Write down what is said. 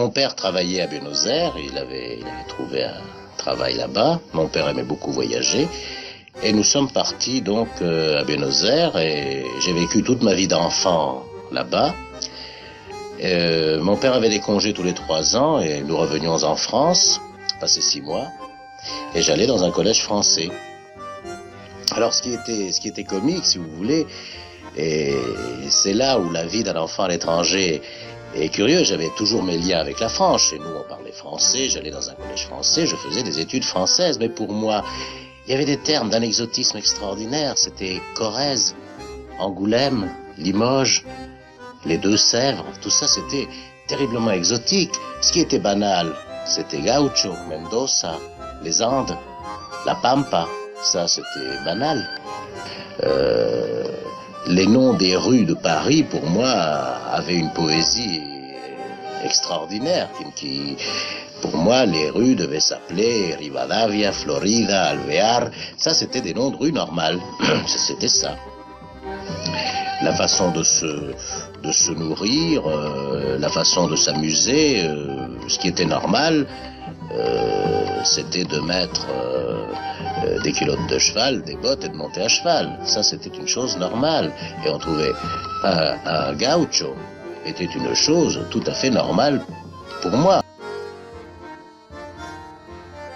mon père travaillait à Buenos Aires, il avait trouvé un travail là-bas. Mon père aimait beaucoup voyager. Et nous sommes partis donc à Buenos Aires et j'ai vécu toute ma vie d'enfant là-bas. Mon père avait des congés tous les 3 ans et nous revenions en France, passer 6 mois, et j'allais dans un collège français. Alors ce qui était comique, si vous voulez, et c'est là où la vie d'un enfant à l'étranger est curieuse. J'avais toujours mes liens avec la France. Chez nous, on parlait français, j'allais dans un collège français, je faisais des études françaises, mais pour moi, il y avait des termes d'un exotisme extraordinaire. C'était Corrèze, Angoulême, Limoges, les Deux-Sèvres, tout ça c'était terriblement exotique. Ce qui était banal, c'était Gaucho, Mendoza, les Andes, la Pampa, ça c'était banal. Les noms des rues de Paris, pour moi, avaient une poésie extraordinaire. Pour moi, les rues devaient s'appeler Rivadavia, Florida, Alvear. Ça, c'était des noms de rues normales. C'était ça. La façon de se nourrir, la façon de s'amuser, ce qui était normal, c'était de mettre des culottes de cheval, des bottes et de monter à cheval. Ça, c'était une chose normale. Et on trouvait un gaucho était une chose tout à fait normale pour moi.